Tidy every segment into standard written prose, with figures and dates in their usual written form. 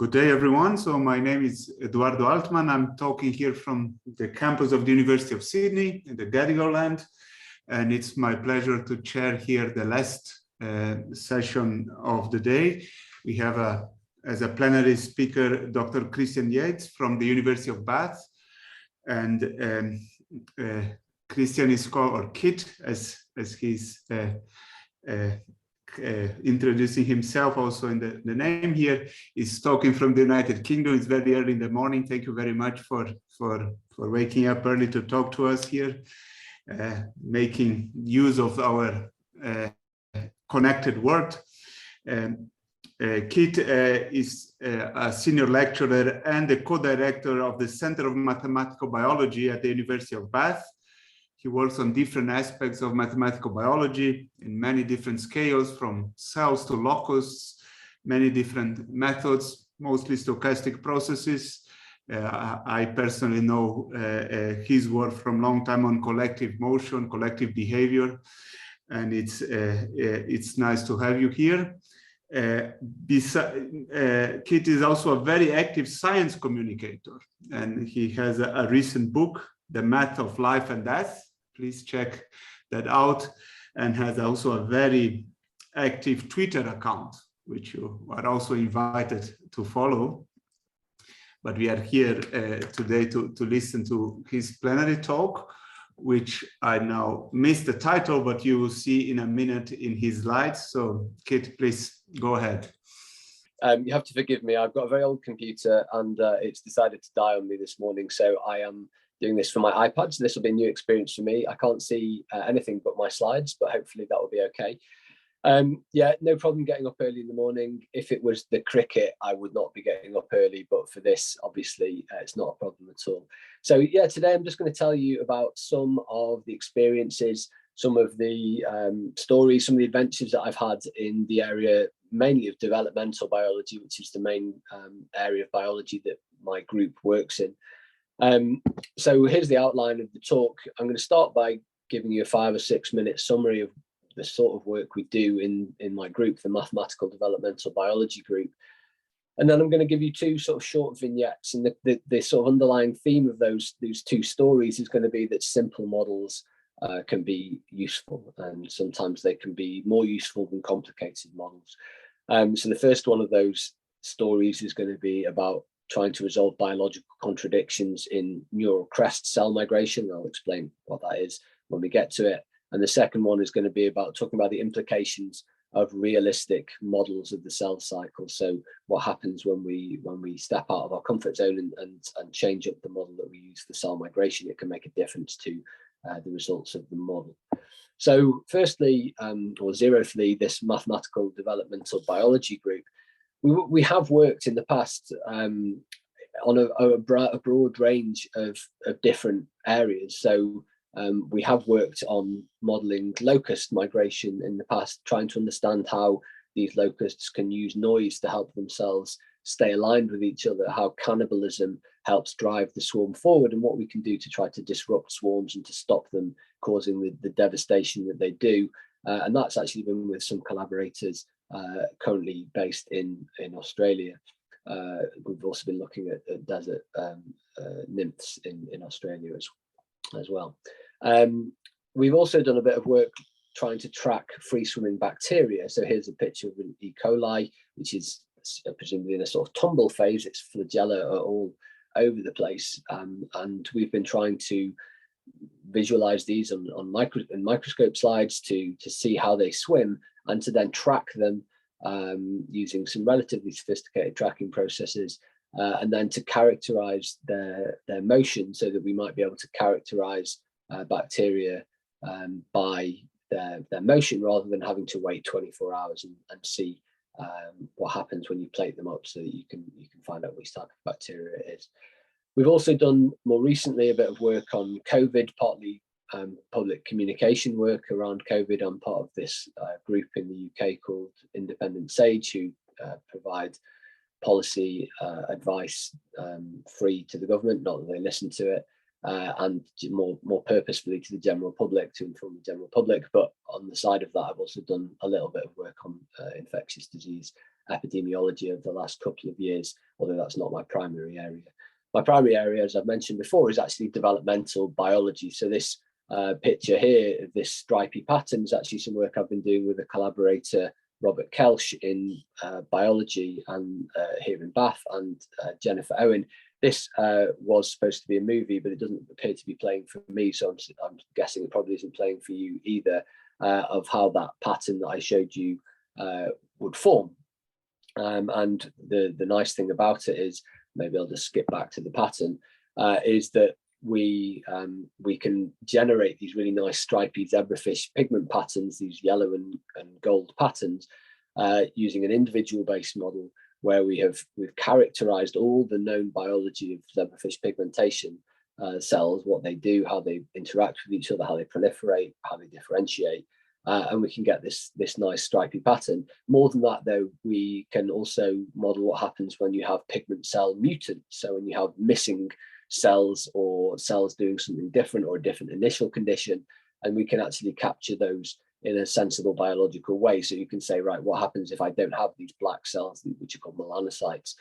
Good day, everyone. So my name is Eduardo Altman. I'm talking here from the campus of the University of Sydney in the Gadigal land. And it's my pleasure to chair here the last session of the day. We have as a plenary speaker, Dr. Christian Yates from the University of Bath. And Christian is called, or Kit, as he's introducing himself also in the name here, is talking from the United Kingdom. It's very early in the morning. Thank you very much for waking up early to talk to us here, making use of our connected world. Kit is a senior lecturer and the co-director of the Center of Mathematical Biology at the University of Bath. He works on different aspects of mathematical biology in many different scales, from cells to locusts, many different methods, mostly stochastic processes. I personally know his work from a long time on collective motion, collective behavior, and it's nice to have you here. Kit is also a very active science communicator, and he has a recent book, The Math of Life and Death. Please check that out, and has also a very active Twitter account, which you are also invited to follow. But we are here today to listen to his plenary talk, which I now missed the title, but you will see in a minute in his slides. So Kit, please go ahead. You have to forgive me. I've got a very old computer and it's decided to die on me this morning. So I am doing this from my iPad. So this will be a new experience for me. I can't see anything but my slides, but hopefully that will be okay. Yeah, no problem getting up early in the morning. If it was the cricket, I would not be getting up early, but for this, obviously, it's not a problem at all. So yeah, today I'm just going to tell you about some of the experiences, some of the stories, some of the adventures that I've had in the area, mainly of developmental biology, which is the main area of biology that my group works in. So here's the outline of the talk. I'm going to start by giving you a 5 or 6 minute summary of the sort of work we do in my group, the Mathematical Developmental Biology group. And then I'm going to give you 2 sort of short vignettes. And the sort of underlying theme of those 2 stories is going to be that simple models can be useful, and sometimes they can be more useful than complicated models. So the first one of those stories is going to be about trying to resolve biological contradictions in neural crest cell migration. I'll explain what that is when we get to it. And the second one is going to be about talking about the implications of realistic models of the cell cycle. So what happens when we step out of our comfort zone and change up the model that we use for cell migration? It can make a difference to the results of the model. So firstly, or zerothly, this Mathematical Developmental Biology group, we have worked in the past on a broad range of different areas. So we have worked on modeling locust migration in the past, trying to understand how these locusts can use noise to help themselves stay aligned with each other, how cannibalism helps drive the swarm forward, and what we can do to try to disrupt swarms and to stop them causing the devastation that they do. And that's actually been with some collaborators currently based in Australia. We've also been looking at desert nymphs in Australia as well. We've also done a bit of work trying to track free swimming bacteria. So here's a picture of an E. coli, which is presumably in a sort of tumble phase. Its flagella are all over the place. And we've been trying to visualize these on microscope slides to see how they swim, and to then track them using some relatively sophisticated tracking processes, and then to characterize their motion, so that we might be able to characterize bacteria by their motion, rather than having to wait 24 hours and see what happens when you plate them up, so that you can find out which type of bacteria it is. We've also done more recently a bit of work on COVID, partly public communication work around COVID. I'm part of this group in the UK called Independent Sage, who provide policy advice free to the government, not that they listen to it. and more purposefully to the general public, to inform the general public. But on the side of that, I've also done a little bit of work on infectious disease epidemiology over the last couple of years, although that's not my primary area. My primary area, as I've mentioned before, is actually developmental biology. So this picture here, this stripy pattern, is actually some work I've been doing with a collaborator, Robert Kelch, in biology and here in Bath, and Jennifer Owen. This was supposed to be a movie, but it doesn't appear to be playing for me, so I'm guessing it probably isn't playing for you either, of how that pattern that I showed you would form. And the nice thing about it is, maybe I'll just skip back to the pattern, is that we can generate these really nice stripy zebrafish pigment patterns, these yellow and gold patterns, using an individual based model where we've characterized all the known biology of zebrafish pigmentation cells, what they do, how they interact with each other, how they proliferate, how they differentiate. And we can get this nice stripy pattern. More than that, though, we can also model what happens when you have pigment cell mutants. So when you have missing cells, or cells doing something different, or a different initial condition, and we can actually capture those in a sensible biological way. So you can say, right, what happens if I don't have these black cells, which are called melanocytes?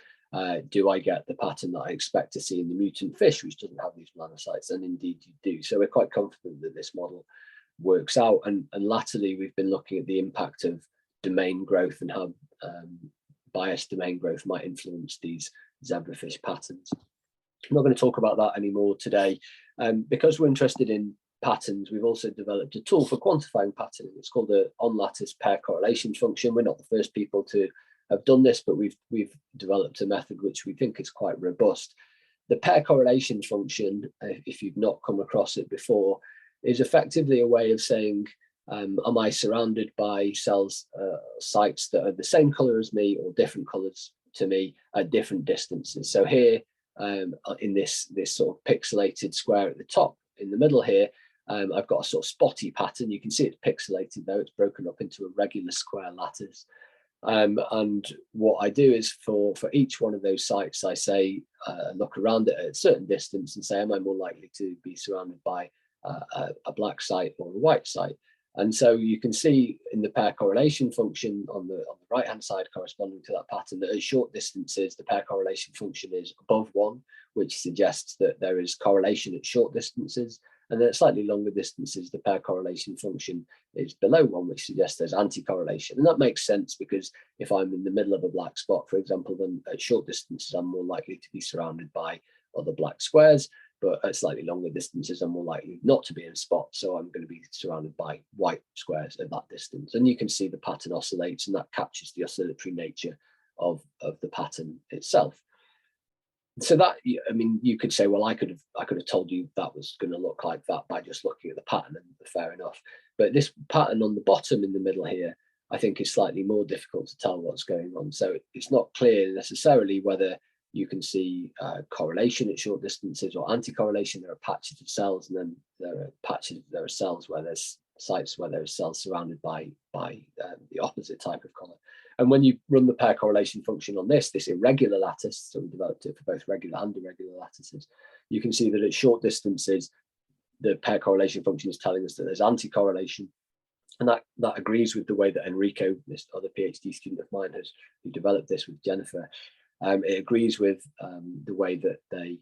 Do I get the pattern that I expect to see in the mutant fish, which doesn't have these melanocytes? And indeed you do. So we're quite confident that this model works out. And latterly, we've been looking at the impact of domain growth and how biased domain growth might influence these zebrafish patterns. I'm not going to talk about that anymore today. Because we're interested in patterns, we've also developed a tool for quantifying patterning. It's called the on-lattice pair correlation function. We're not the first people to have done this, but we've developed a method which we think is quite robust. The pair correlation function, if you've not come across it before, is effectively a way of saying, am I surrounded by cells, sites that are the same color as me or different colors to me at different distances? So here, in this sort of pixelated square at the top, in the middle here, I've got a sort of spotty pattern. You can see it's pixelated though, it's broken up into a regular square lattice. And what I do is for each one of those sites, I say, look around it at a certain distance and say, am I more likely to be surrounded by a black site or a white site? And so you can see in the pair correlation function on the right hand side corresponding to that pattern that at short distances, the pair correlation function is above 1, which suggests that there is correlation at short distances. And then at slightly longer distances, the pair correlation function is below 1, which suggests there's anti-correlation. And that makes sense because if I'm in the middle of a black spot, for example, then at short distances, I'm more likely to be surrounded by other black squares. But at slightly longer distances, I'm more likely not to be in a spot. So I'm going to be surrounded by white squares at that distance. And you can see the pattern oscillates, and that captures the oscillatory nature of the pattern itself. So that, I mean, you could say, well, I could have told you that was going to look like that by just looking at the pattern, and fair enough. But this pattern on the bottom in the middle here, I think is slightly more difficult to tell what's going on. So it's not clear necessarily whether you can see correlation at short distances or anti-correlation. There are patches of cells, and then there are cells where there's sites where there are cells surrounded by the opposite type of color. And when you run the pair correlation function on this irregular lattice, so we developed it for both regular and irregular lattices, you can see that at short distances, the pair correlation function is telling us that there's anti-correlation. And that agrees with the way that Enrico, this other PhD student of mine, who developed this with Jennifer, it agrees with the way that they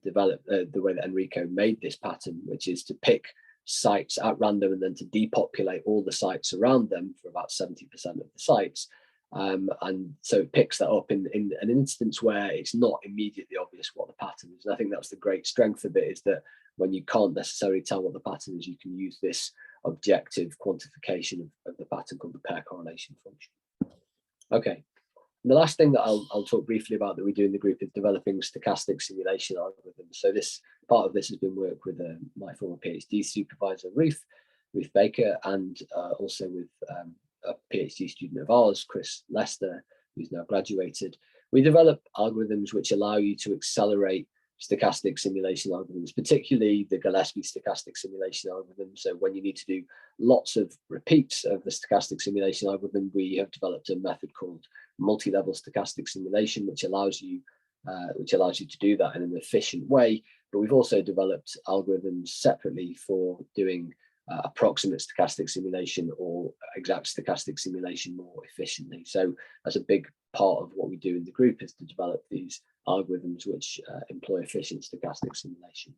developed, the way that Enrico made this pattern, which is to pick sites at random and then to depopulate all the sites around them for about 70% of the sites. And so it picks that up in an instance where it's not immediately obvious what the pattern is. And I think that's the great strength of it, is that when you can't necessarily tell what the pattern is, you can use this objective quantification of the pattern called the pair correlation function. Okay. And the last thing that I'll talk briefly about that we do in the group is developing stochastic simulation algorithms. So this part of this has been work with my former PhD supervisor, Ruth Baker, and also with a PhD student of ours, Chris Lester, who's now graduated. We develop algorithms which allow you to accelerate stochastic simulation algorithms, particularly the Gillespie stochastic simulation algorithm. So when you need to do lots of repeats of the stochastic simulation algorithm, we have developed a method called multi-level stochastic simulation, which allows you to do that in an efficient way but we've also developed algorithms separately for doing approximate stochastic simulation or exact stochastic simulation more efficiently. So that's a big part of what we do in the group, is to develop these algorithms which employ efficient stochastic simulation.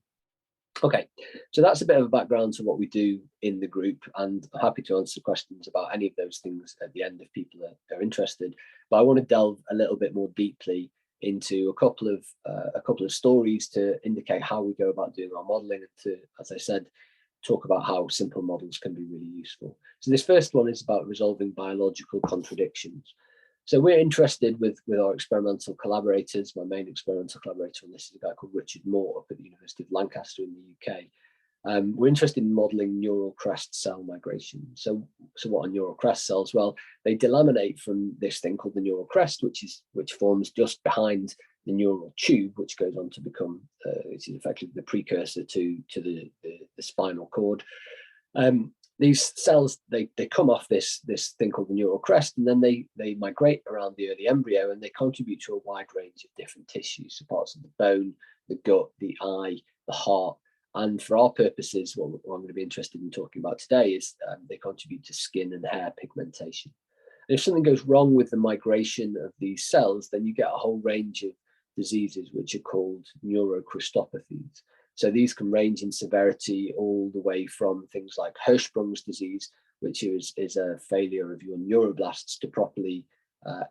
Okay, so that's a bit of a background to what we do in the group, and I'm happy to answer questions about any of those things at the end if people are interested. But I want to delve a little bit more deeply into a couple of stories to indicate how we go about doing our modeling, and to, as I said, talk about how simple models can be really useful. So this first one is about resolving biological contradictions. So we're interested with our experimental collaborators. My main experimental collaborator on this is a guy called Richard Moore up at the University of Lancaster in the UK. We're interested in modeling neural crest cell migration. So what are neural crest cells? Well, they delaminate from this thing called the neural crest, which forms just behind the neural tube, which goes on to become, which is effectively the precursor to the spinal cord. These cells, they come off this thing called the neural crest, and then they migrate around the early embryo, and they contribute to a wide range of different tissues, so parts of the bone, the gut, the eye, the heart. And for our purposes, what I'm going to be interested in talking about today is they contribute to skin and hair pigmentation. And if something goes wrong with the migration of these cells, then you get a whole range of diseases which are called Neurocrystopathies. So these can range in severity all the way from things like Hirschsprung's disease, which is a failure of your neuroblasts to properly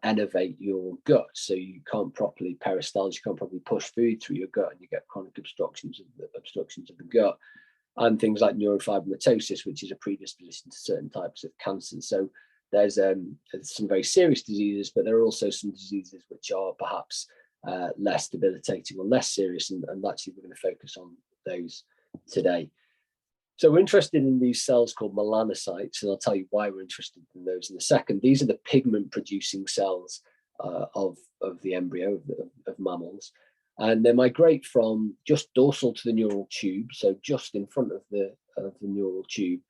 innervate your gut. So you can't properly peristaltize, you can't properly push food through your gut, and you get chronic obstructions of the gut. And things like neurofibromatosis, which is a predisposition to certain types of cancers. So there's some very serious diseases, but there are also some diseases which are perhaps less debilitating or less serious, and actually we're going to focus on those today. So we're interested in these cells called melanocytes, and I'll tell you why we're interested in those in a second. These are the pigment producing cells of the embryo of mammals, and they migrate from just dorsal to the neural tube, so just in front of the neural tube,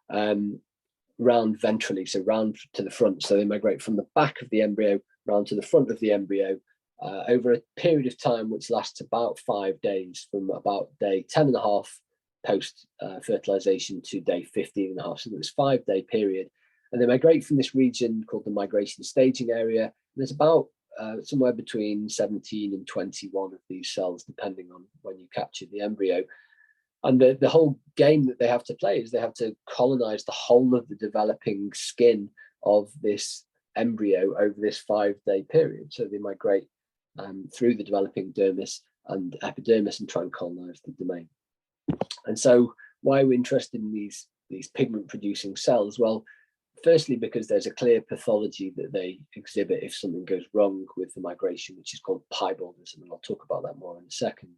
round ventrally, so round to the front. So they migrate from the back of the embryo round to the front of the embryo over a period of time which lasts about 5 days, from about day 10.5 post fertilization to day 15.5. So there's a 5-day period, and they migrate from this region called the migration staging area. And there's about somewhere between 17 and 21 of these cells, depending on when you capture the embryo. And the whole game that they have to play is they have to colonize the whole of the developing skin of this embryo over this 5-day period. So they migrate through the developing dermis and epidermis and try and colonize the domain. And so why are we interested in these pigment producing cells? Well, firstly, because there's a clear pathology that they exhibit if something goes wrong with the migration, which is called piebaldism, and I'll talk about that more in a second.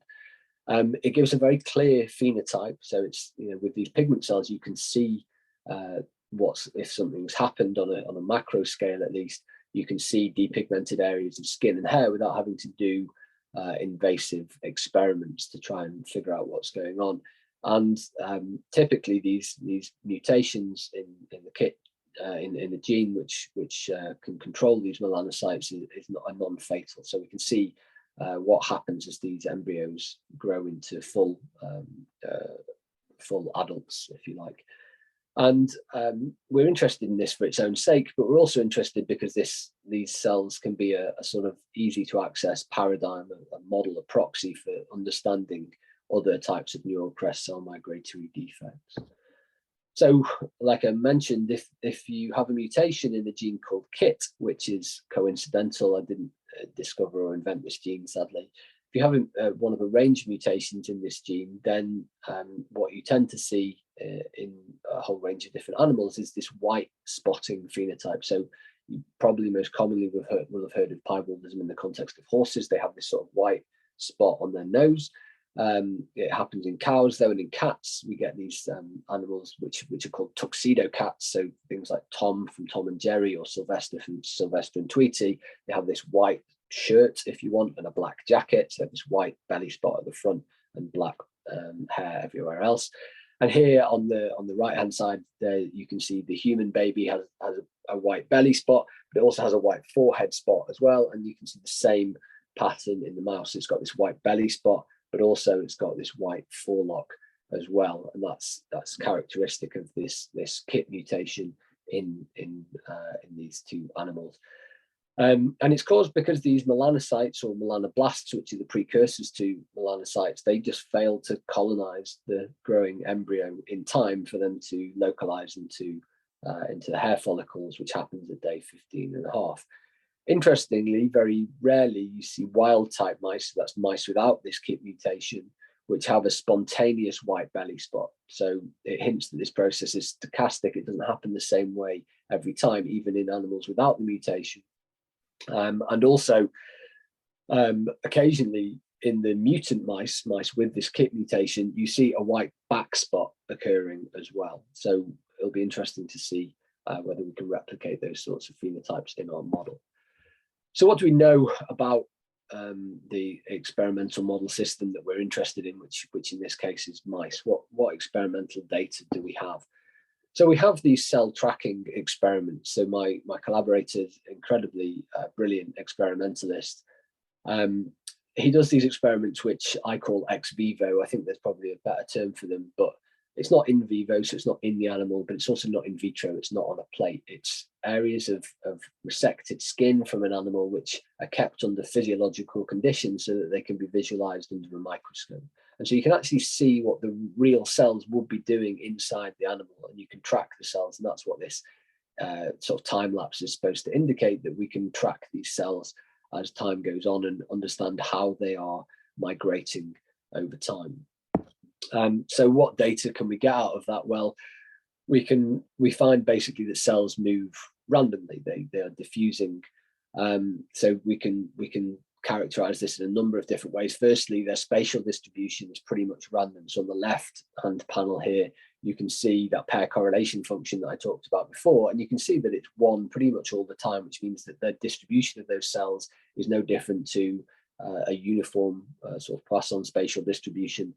It gives a very clear phenotype. So it's, with these pigment cells, you can see if something's happened on a macro scale, at least, you can see depigmented areas of skin and hair without having to do invasive experiments to try and figure out what's going on. And typically these mutations in the kit, in the gene which can control these melanocytes is not a non-fatal. So we can see what happens as these embryos grow into full adults, if you like. And we're interested in this for its own sake, but we're also interested because these cells can be a sort of easy to access paradigm, a model, a proxy for understanding other types of neural crest cell migratory defects. So, like I mentioned, if you have a mutation in a gene called KIT, which is coincidental, I didn't discover or invent this gene, sadly. If you have one of a range of mutations in this gene, then what you tend to see in a whole range of different animals is this white spotting phenotype. So you probably most commonly will have heard of piebaldism in the context of horses. They have this sort of white spot on their nose. It happens in cows, though, and in cats we get these animals which are called Tuxedo Cats. So things like Tom from Tom and Jerry, or Sylvester from Sylvester and Tweety, they have this white shirt, if you want, and a black jacket. So this white belly spot at the front and black hair everywhere else. And here on the right hand side there, you can see the human baby has a white belly spot, but it also has a white forehead spot as well. And you can see the same pattern in the mouse. It's got this white belly spot but also it's got this white forelock as well, and that's characteristic of this KIT mutation in these two animals. And it's caused because these melanocytes or melanoblasts, which are the precursors to melanocytes, they just fail to colonize the growing embryo in time for them to localize into the hair follicles, which happens at day 15 and a half. Interestingly, very rarely you see wild type mice, so that's mice without this KIT mutation, which have a spontaneous white belly spot. So it hints that this process is stochastic. It doesn't happen the same way every time, even in animals without the mutation. And also, occasionally in the mutant mice with this KIT mutation, you see a white back spot occurring as well. So it'll be interesting to see whether we can replicate those sorts of phenotypes in our model. So what do we know about the experimental model system that we're interested in, which in this case is mice? What experimental data do we have? So we have these cell tracking experiments. So my collaborator is incredibly brilliant experimentalist. He does these experiments, which I call ex vivo. I think there's probably a better term for them, but it's not in vivo, so it's not in the animal, but it's also not in vitro. It's not on a plate. It's areas of resected skin from an animal which are kept under physiological conditions so that they can be visualized under a microscope. And so you can actually see what the real cells would be doing inside the animal, and you can track the cells. And that's what this sort of time lapse is supposed to indicate, that we can track these cells as time goes on and understand how they are migrating over time. So what data can we get out of that? Well, we find basically that cells move randomly. They are diffusing. So we can characterize this in a number of different ways. Firstly, their spatial distribution is pretty much random. So on the left hand panel here, you can see that pair correlation function that I talked about before, and you can see that it's 1 pretty much all the time, which means that the distribution of those cells is no different to a uniform sort of Poisson spatial distribution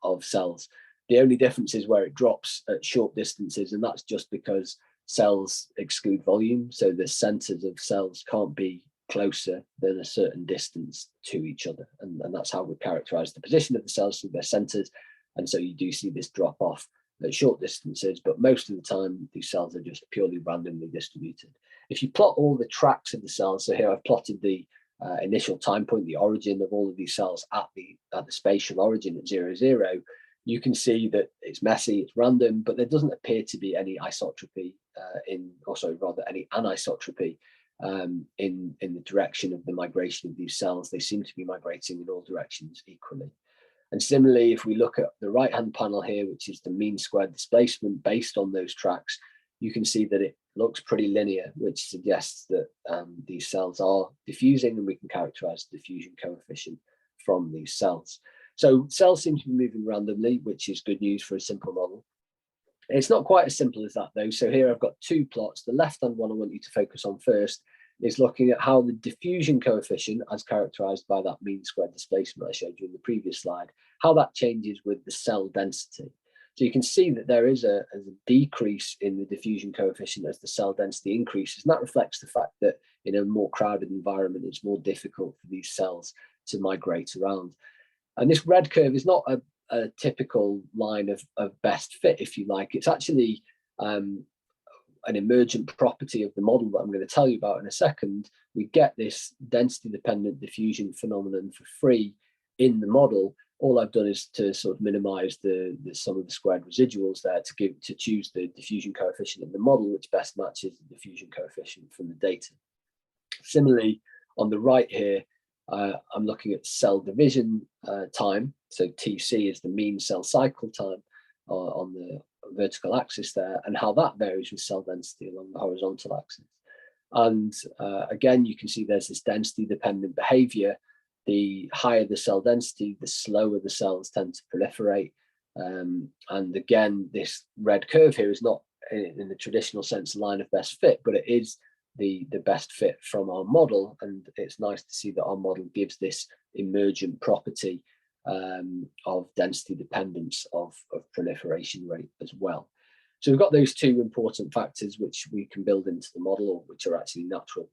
of cells. The only difference is where it drops at short distances, and that's just because cells exclude volume. So the centers of cells can't be closer than a certain distance to each other, and that's how we characterize the position of the cells through their centers. And so you do see this drop off at short distances, but most of the time these cells are just purely randomly distributed. If you plot all the tracks of the cells, so here I've plotted the initial time point, the origin of all of these cells at the spatial origin at 0, 0, you can see that it's messy, it's random, but there doesn't appear to be any isotropy any anisotropy in the direction of the migration of these cells. They seem to be migrating in all directions equally. And similarly, if we look at the right-hand panel here, which is the mean squared displacement based on those tracks, you can see that it looks pretty linear, which suggests that these cells are diffusing, and we can characterize the diffusion coefficient from these cells. So cells seem to be moving randomly, which is good news for a simple model. It's not quite as simple as that, though. So here I've got 2 plots. The left-hand one I want you to focus on first is looking at how the diffusion coefficient, as characterized by that mean squared displacement I showed you in the previous slide, how that changes with the cell density. So you can see that there is a decrease in the diffusion coefficient as the cell density increases, and that reflects the fact that in a more crowded environment, it's more difficult for these cells to migrate around. And this red curve is not a typical line of best fit, if you like. It's actually an emergent property of the model that I'm going to tell you about in a second. We get this density-dependent diffusion phenomenon for free in the model. All I've done is to sort of minimize the sum of the squared residuals there to choose the diffusion coefficient in the model, which best matches the diffusion coefficient from the data. Similarly, on the right here, I'm looking at cell division time. So TC is the mean cell cycle time on the vertical axis there, and how that varies with cell density along the horizontal axis. And again, you can see there's this density dependent behavior. The higher the cell density, the slower the cells tend to proliferate. And again, this red curve here is not in the traditional sense a line of best fit, but it is the best fit from our model. And it's nice to see that our model gives this emergent property of density dependence of proliferation rate as well. So we've got those 2 important factors which we can build into the model, or which are actually natural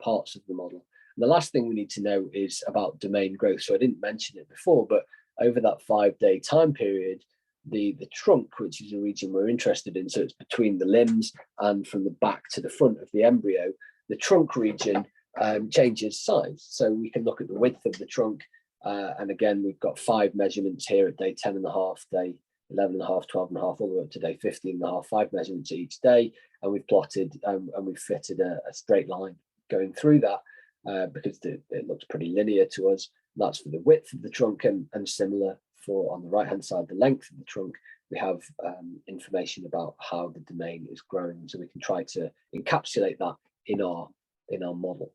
parts of the model. And the last thing we need to know is about domain growth. So I didn't mention it before, but over that 5-day time period, the trunk, which is a region we're interested in, so it's between the limbs and from the back to the front of the embryo, the trunk region changes size. So we can look at the width of the trunk, and again, we've got 5 measurements here at day 10.5, day 11.5, 12.5, all the way up to day 15.5, 5 measurements each day, and we've plotted and we've fitted a straight line going through that because it looks pretty linear to us. That's for the width of the trunk, and similar for on the right hand side, the length of the trunk. We have information about how the domain is growing, so we can try to encapsulate that in our model.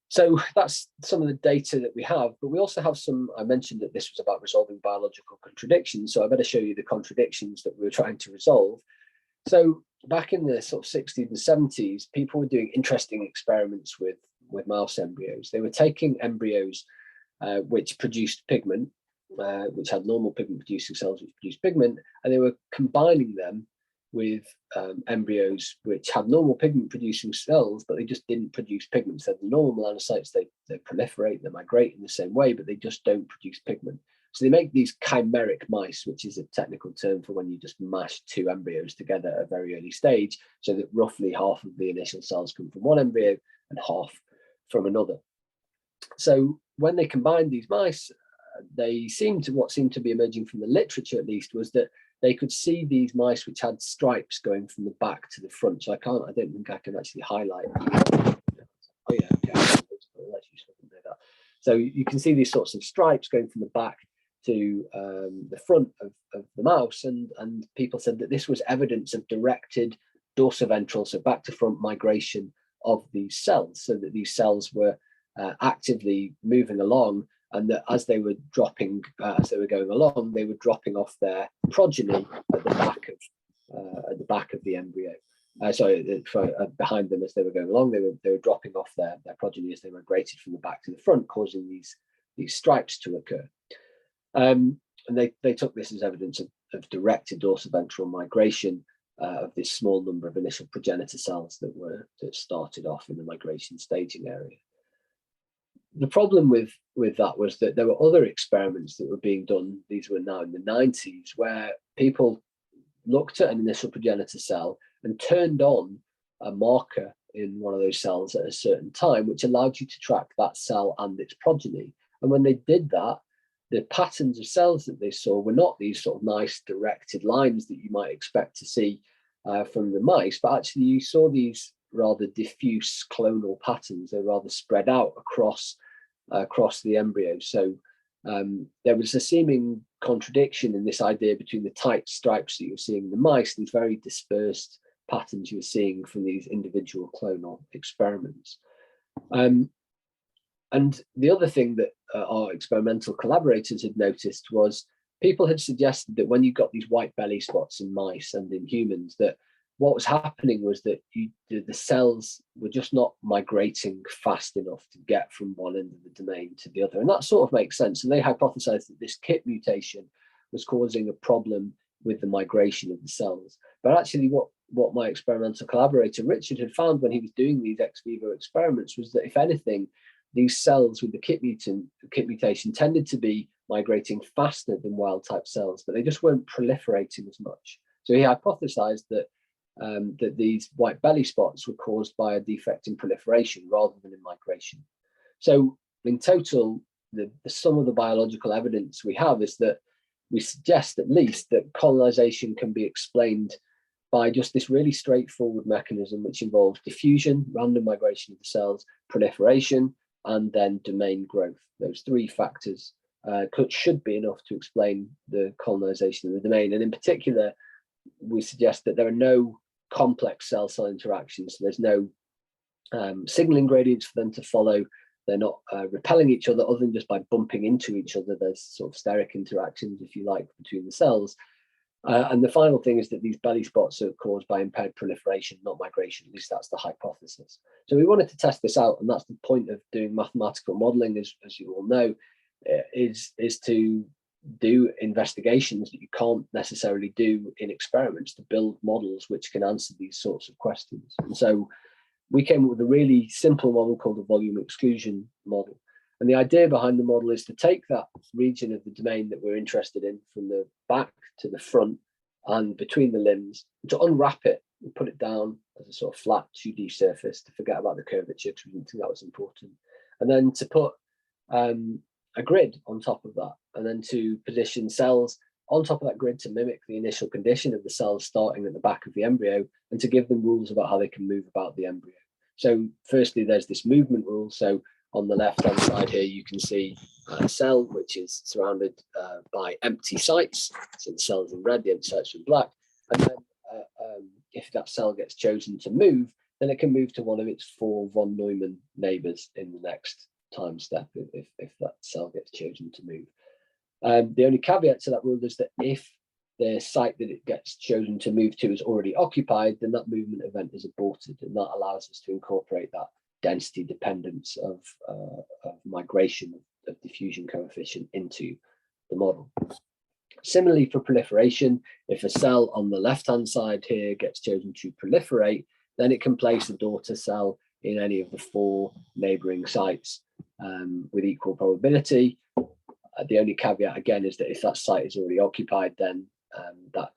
So that's some of the data that we have, but we also have some, I mentioned that this was about resolving biological contradictions, so I better show you the contradictions that we were trying to resolve. So back in the sort of 60s and 70s, people were doing interesting experiments with mouse embryos. They were taking embryos which produced pigment, which had normal pigment producing cells which produced pigment, and they were combining them with embryos which have normal pigment producing cells, but they just didn't produce pigment. So the normal melanocytes, they proliferate, they migrate in the same way, but they just don't produce pigment. So they make these chimeric mice, which is a technical term for when you just mash 2 embryos together at a very early stage, so that roughly half of the initial cells come from one embryo and half from another. So when they combined these mice, what seemed to be emerging from the literature at least was that they could see these mice which had stripes going from the back to the front. So I don't think I can actually highlight. Oh yeah, okay. That. So you can see these sorts of stripes going from the back to the front of the mouse, and people said that this was evidence of directed dorsiventral, so back to front migration of these cells, so that these cells were actively moving along, and that as they were dropping, as they were going along, they were dropping off their progeny at the back of the embryo. Behind them as they were going along, they were dropping off their progeny as they migrated from the back to the front, causing these stripes to occur. And they took this as evidence of directed dorsiventral migration of this small number of initial progenitor cells that started off in the migration staging area. The problem with that was that there were other experiments that were being done, these were now in the 90s, where people looked at an initial progenitor cell and turned on a marker in one of those cells at a certain time, which allowed you to track that cell and its progeny. And when they did that, the patterns of cells that they saw were not these sort of nice directed lines that you might expect to see from the mice, but actually you saw these rather diffuse clonal patterns. They're rather spread out across the embryo. So there was a seeming contradiction in this idea between the tight stripes that you're seeing in the mice, these very dispersed patterns you were seeing from these individual clonal experiments. And the other thing that our experimental collaborators had noticed was people had suggested that when you got these white belly spots in mice and in humans, that what was happening was that the cells were just not migrating fast enough to get from one end of the domain to the other. And that sort of makes sense. And they hypothesized that this KIT mutation was causing a problem with the migration of the cells. But actually what my experimental collaborator Richard had found when he was doing these ex vivo experiments was that if anything, these cells with the KIT mutation tended to be migrating faster than wild type cells, but they just weren't proliferating as much. So he hypothesized that that these white belly spots were caused by a defect in proliferation rather than in migration. So in total, the sum of the biological evidence we have is that we suggest at least that colonization can be explained by just this really straightforward mechanism which involves diffusion, random migration of the cells, proliferation, and then domain growth. Those 3 factors should be enough to explain the colonization of the domain. And in particular, we suggest that there are no complex cell-cell interactions. So there's no signaling gradients for them to follow. They're not repelling each other than just by bumping into each other. There's sort of steric interactions, if you like, between the cells. And the final thing is that these belly spots are caused by impaired proliferation, not migration. At least that's the hypothesis. So we wanted to test this out, and that's the point of doing mathematical modeling, as you all know, is to do investigations that you can't necessarily do in experiments, to build models which can answer these sorts of questions. And so we came up with a really simple model called the volume exclusion model. And the idea behind the model is to take that region of the domain that we're interested in from the back to the front and between the limbs, to unwrap it and put it down as a sort of flat 2D surface, to forget about the curvature because we didn't think that was important. And then to put a grid on top of that, and then to position cells on top of that grid to mimic the initial condition of the cells starting at the back of the embryo, and to give them rules about how they can move about the embryo. So firstly, there's this movement rule. So on the left-hand side here, you can see a cell which is surrounded by empty sites. So the cells in red, the empty sites in black. And then if that cell gets chosen to move, then it can move to one of its 4 von Neumann neighbors in the next time step if that cell gets chosen to move. The only caveat to that rule is that if the site that it gets chosen to move to is already occupied, then that movement event is aborted, and that allows us to incorporate that density dependence of migration of diffusion coefficient into the model. Similarly, for proliferation, if a cell on the left-hand side here gets chosen to proliferate, then it can place a daughter cell in any of the 4 neighboring sites with equal probability. The only caveat, again, is that if that site is already occupied, then that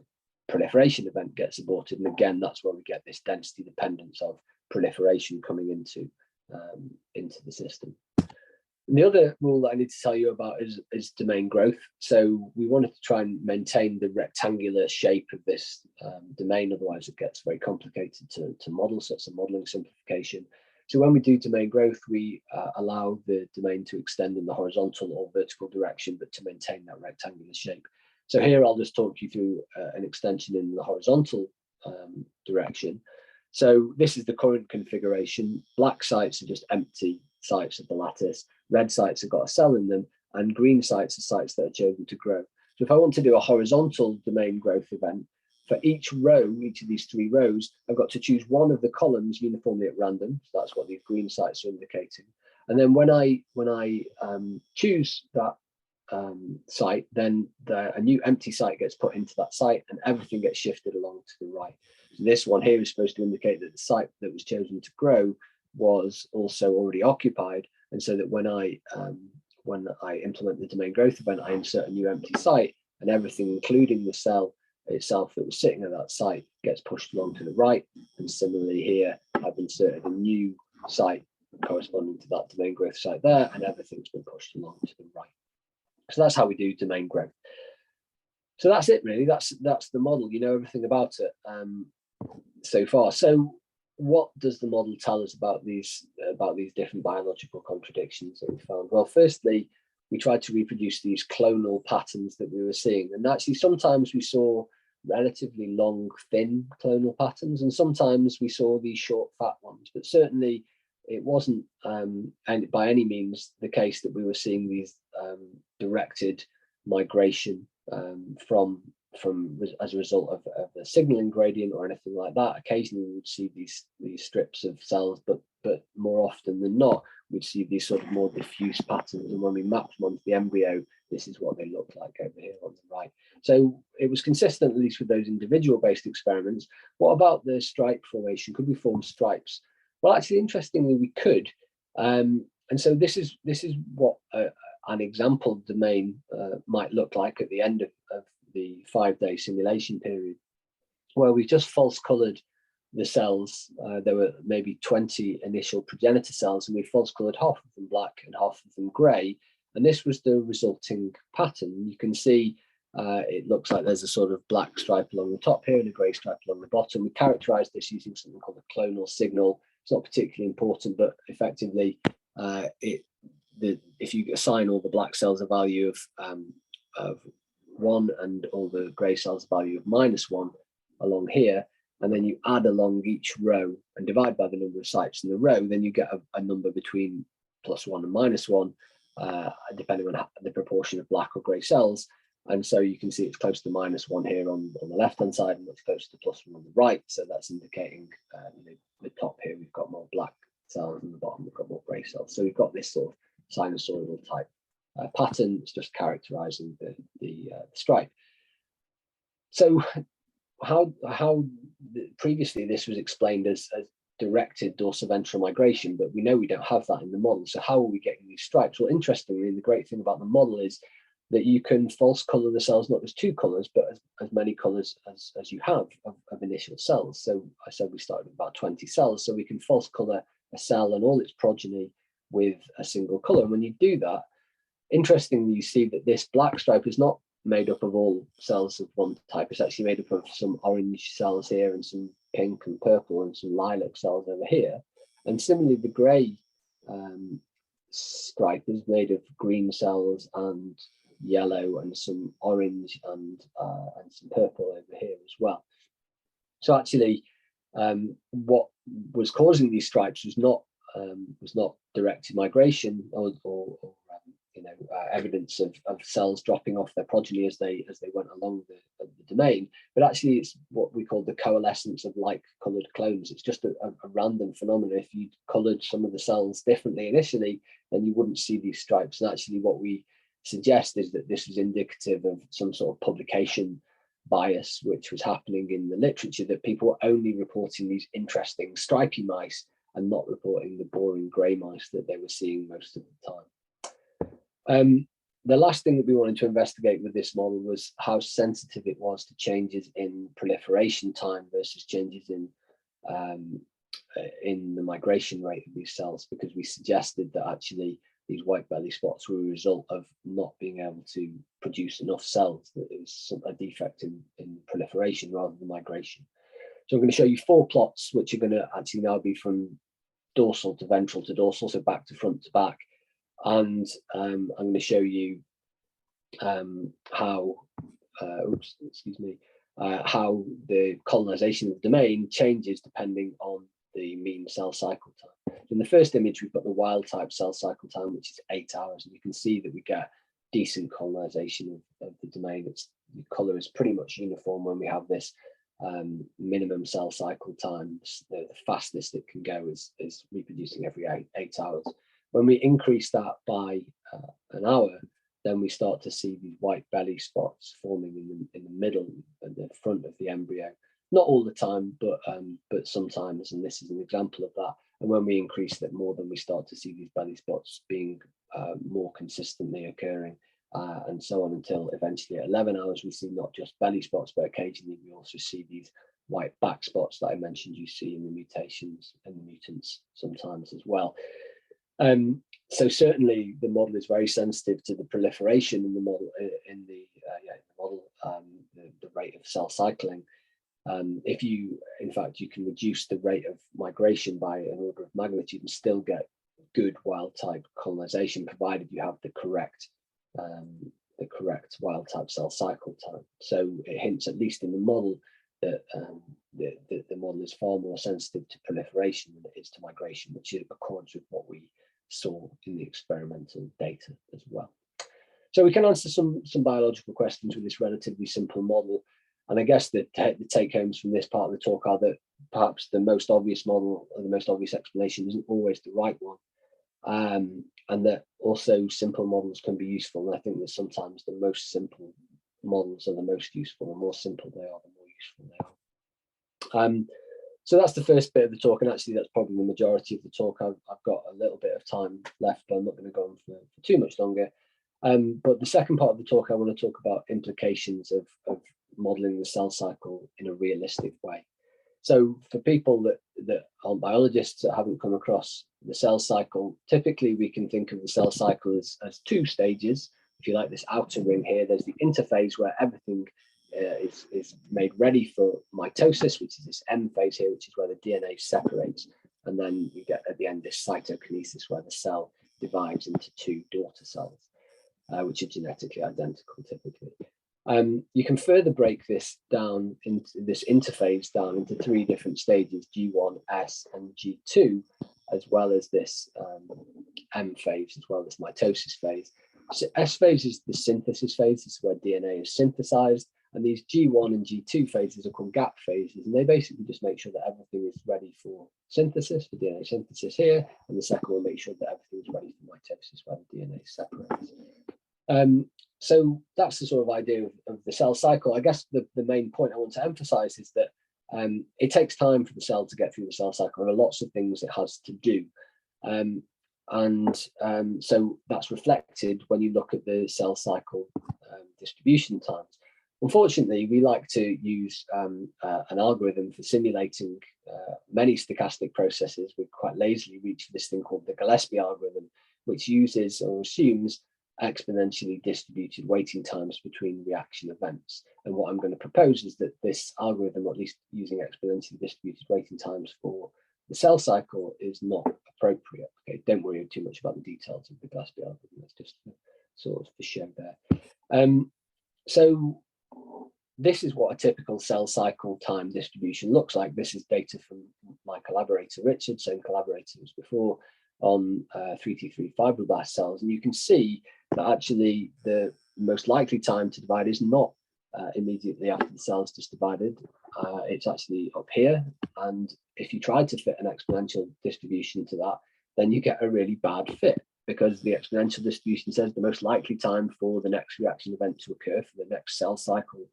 proliferation event gets aborted. And again, that's where we get this density dependence of proliferation coming into the system. And the other rule that I need to tell you about is domain growth. So we wanted to try and maintain the rectangular shape of this domain, otherwise it gets very complicated to model, so it's a modeling simplification. So when we do domain growth, we allow the domain to extend in the horizontal or vertical direction, but to maintain that rectangular shape. So here I'll just talk you through an extension in the horizontal direction. So this is the current configuration. Black sites are just empty sites of the lattice. Red sites have got a cell in them, and green sites are sites that are chosen to grow. So if I want to do a horizontal domain growth event, for each row, each of these 3 rows, I've got to choose one of the columns uniformly at random. So that's what these green sites are indicating. And then when I choose that site, then a new empty site gets put into that site, and everything gets shifted along to the right. So this one here is supposed to indicate that the site that was chosen to grow was also already occupied, and so that when I implement the domain growth event, I insert a new empty site, and everything, including the cell itself that was sitting at that site, gets pushed along to the right. And similarly here, I've inserted a new site corresponding to that domain growth site there, and everything's been pushed along to the right. So that's how we do domain growth. So that's it, really. That's the model. You know everything about it so far. So what does the model tell us about these different biological contradictions that we found? Well, firstly, we tried to reproduce these clonal patterns that we were seeing, and actually sometimes we saw relatively long, thin clonal patterns, and sometimes we saw these short, fat ones. But certainly, it wasn't by any means the case that we were seeing these directed migration as a result of a signaling gradient or anything like that. Occasionally, we would see these strips of cells, but more often than not, we'd see these sort of more diffuse patterns. And when we mapped them onto the embryo, this is what they look like over here on the right. So it was consistent, at least with those individual-based experiments. What about the stripe formation? Could we form stripes? Well, actually, interestingly, we could. And so this is what an example domain might look like at the end of the 5-day simulation period, where we just false colored the cells. There were maybe 20 initial progenitor cells, and we false colored half of them black and half of them gray. And this was the resulting pattern. You can see it looks like there's a sort of black stripe along the top here and a gray stripe along the bottom. We characterized this using something called a clonal signal. It's not particularly important, but effectively, if you assign all the black cells a value of 1 and all the grey cells a value of -1 along here, and then you add along each row and divide by the number of sites in the row, then you get a number between +1 and -1, depending on the proportion of black or grey cells. And so you can see it's close to -1 here on the left-hand side, and it's close to +1 on the right. So that's indicating the top here, we've got more black cells, and the bottom we've got more grey cells. So we've got this sort of sinusoidal type pattern. It's just characterizing the stripe. So how previously this was explained as directed dorsoventral migration, but we know we don't have that in the model. So how are we getting these stripes? Well, interestingly, the great thing about the model is that you can false color the cells, not just 2 colors, but as many colors as you have of initial cells. So I said we started with about 20 cells, so we can false color a cell and all its progeny with a single color. And when you do that, interestingly, you see that this black stripe is not made up of all cells of one type. It's actually made up of some orange cells here and some pink and purple and some lilac cells over here. And similarly, the gray stripe is made of green cells and yellow and some orange and some purple over here as well. So actually, what was causing these stripes was not directed migration or evidence of cells dropping off their progeny as they went along the domain, but actually it's what we call the coalescence of like-colored clones. It's just a random phenomenon. If you colored some of the cells differently initially, then you wouldn't see these stripes. And actually what we suggest is that this is indicative of some sort of publication bias which was happening in the literature, that people were only reporting these interesting stripy mice and not reporting the boring grey mice that they were seeing most of the time. The last thing that we wanted to investigate with this model was how sensitive it was to changes in proliferation time versus changes in the migration rate of these cells, because we suggested that actually these white belly spots were a result of not being able to produce enough cells, that it was a defect in proliferation rather than migration. So I'm going to show you 4 plots, which are going to actually now be from dorsal to ventral to dorsal, so back to front to back. And I'm going to show you how the colonization of the domain changes depending on the mean cell cycle time. In the first image, we've got the wild type cell cycle time, which is 8 hours, and you can see that we get decent colonization of the domain. The color is pretty much uniform when we have this minimum cell cycle time. The fastest it can go is reproducing every 8 hours. When we increase that by an hour, then we start to see these white belly spots forming in the middle and the front of the embryo. Not all the time, but sometimes, and this is an example of that. And when we increase that more, then we start to see these belly spots being more consistently occurring, and so on, until eventually at 11 hours we see not just belly spots, but occasionally we also see these white back spots that I mentioned you see in the mutations and the mutants sometimes as well. So certainly the model is very sensitive to the proliferation in the model, the rate of cell cycling. If you, in fact, you can reduce the rate of migration by an order of magnitude and still get good wild type colonization, provided you have the correct wild type cell cycle time. So it hints, at least in the model, that the model is far more sensitive to proliferation than it is to migration, which accords with what we saw in the experimental data as well. So we can answer some biological questions with this relatively simple model. And I guess the take homes from this part of the talk are that perhaps the most obvious model or the most obvious explanation isn't always the right one. And that also simple models can be useful. And I think that sometimes the most simple models are the most useful. The more simple they are, the more useful they are. So that's the first bit of the talk, and actually that's probably the majority of the talk. I've got a little bit of time left, but I'm not going to go on for too much longer. But the second part of the talk, I want to talk about implications of modeling the cell cycle in a realistic way. So for people that aren't biologists, that haven't come across the cell cycle, typically we can think of the cell cycle as 2 stages. If you like, this outer ring here, there's the interphase where everything is made ready for mitosis, which is this M phase here, which is where the DNA separates. And then you get at the end this cytokinesis, where the cell divides into 2 daughter cells, which are genetically identical typically. You can further break this down into this interphase down into 3 different stages, G1, S, and G2, as well as this M phase, as well as mitosis phase. So S phase is the synthesis phase. This is where DNA is synthesized. And these G1 and G2 phases are called gap phases. And they basically just make sure that everything is ready for synthesis, for DNA synthesis here. And the second one makes sure that everything is ready for mitosis, where the DNA separates. So that's the sort of idea of the cell cycle. I guess the main point I want to emphasize is that It takes time for the cell to get through the cell cycle. There are lots of things it has to do. So that's reflected when you look at the cell cycle distribution times. Unfortunately, we like to use an algorithm for simulating many stochastic processes. We quite lazily reach this thing called the Gillespie algorithm, which uses or assumes exponentially distributed waiting times between reaction events. And what I'm going to propose is that this algorithm, or at least using exponentially distributed waiting times for the cell cycle, is not appropriate. Okay, don't worry too much about the details of the Gillespie algorithm. That's just sort of the show there. So this is what a typical cell cycle time distribution looks like. This is data from my collaborator Richard, same collaborator as before, on 3T3 fibroblast cells. And you can see that actually the most likely time to divide is not immediately after the cell is just divided. It's actually up here. And if you try to fit an exponential distribution to that, then you get a really bad fit, because the exponential distribution says the most likely time for the next reaction event to occur, for the next cell cycle,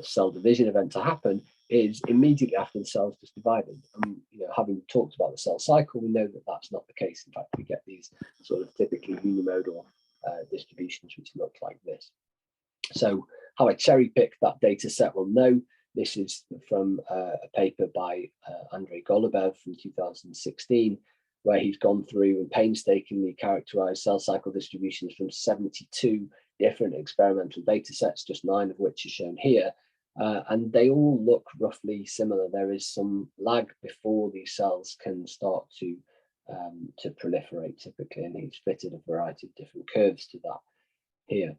cell division event to happen, is immediately after the cell is just divided. And having talked about the cell cycle, we know that that's not the case. In fact, we get these sort of typically unimodal distributions, which look like this. So how I cherry picked that data set, well, no, this is from a paper by Andrei Golubev from 2016, where he's gone through and painstakingly characterized cell cycle distributions from 72 different experimental data sets, just 9 of which are shown here. And they all look roughly similar. There is some lag before these cells can start to proliferate typically, and he's fitted a variety of different curves to that here.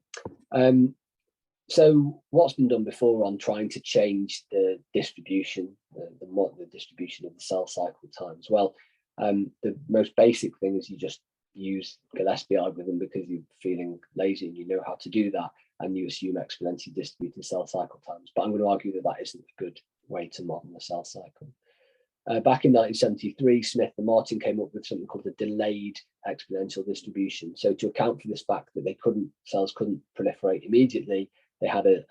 So what's been done before on trying to change the distribution, the distribution of the cell cycle times? Well, the most basic thing is you just use Gillespie algorithm because you're feeling lazy and you know how to do that, and you assume exponentially distributed cell cycle times. But I'm going to argue that that isn't a good way to model the cell cycle. Back in 1973, Smith and Martin came up with something called the delayed exponential distribution. So to account for this fact that cells couldn't proliferate immediately, they had a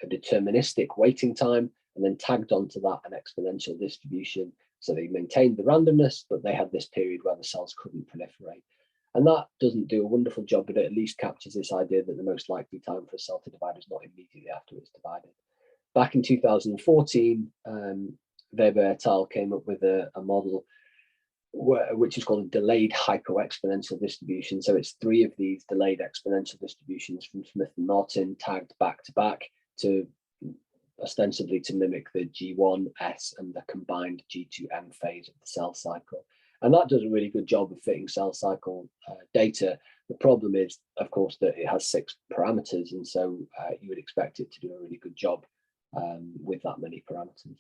deterministic waiting time, and then tagged onto that an exponential distribution. So they maintained the randomness, but they had this period where the cells couldn't proliferate. And that doesn't do a wonderful job, but it at least captures this idea that the most likely time for a cell to divide is not immediately after it's divided. Back in 2014, Weber et al. Came up with a model which is called a delayed hypoexponential distribution. So it's 3 of these delayed exponential distributions from Smith and Martin tagged back to back to ostensibly to mimic the G1S and the combined G2M phase of the cell cycle. And that does a really good job of fitting cell cycle data. The problem is, of course, that it has 6 parameters, and so you would expect it to do a really good job with that many parameters.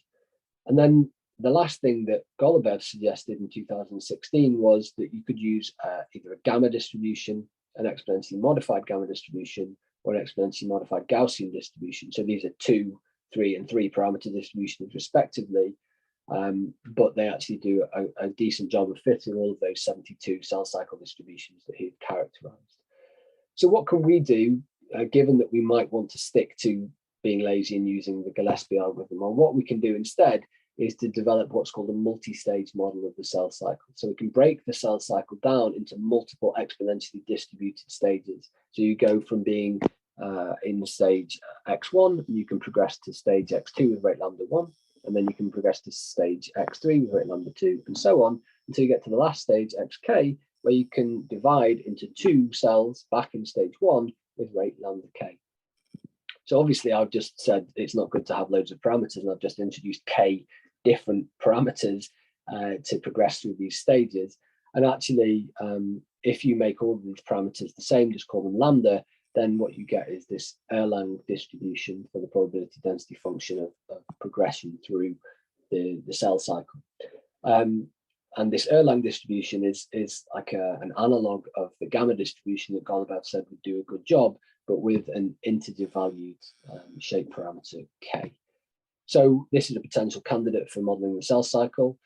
And then the last thing that Golubev suggested in 2016 was that you could use either a gamma distribution, an exponentially modified gamma distribution, or an exponentially modified Gaussian distribution. So these are 2, 3, and 3 parameter distributions respectively, but they actually do a decent job of fitting all of those 72 cell cycle distributions that he had characterized. So what can we do, given that we might want to stick to being lazy and using the Gillespie algorithm? Well, what we can do instead is to develop what's called a multi-stage model of the cell cycle. So we can break the cell cycle down into multiple exponentially distributed stages. So you go from being in stage X1, you can progress to stage X2 with rate lambda 1, and then you can progress to stage X3 with rate lambda 2, and so on, until you get to the last stage, XK, where you can divide into 2 cells back in stage 1 with rate lambda K. So obviously I've just said it's not good to have loads of parameters, and I've just introduced K different parameters to progress through these stages. And actually, if you make all of these parameters the same, just call them lambda, then what you get is this Erlang distribution for the probability density function of progression through the cell cycle. And this Erlang distribution is like an analog of the gamma distribution that Golubev said would do a good job, but with an integer valued shape parameter K. So this is a potential candidate for modeling the cell cycle.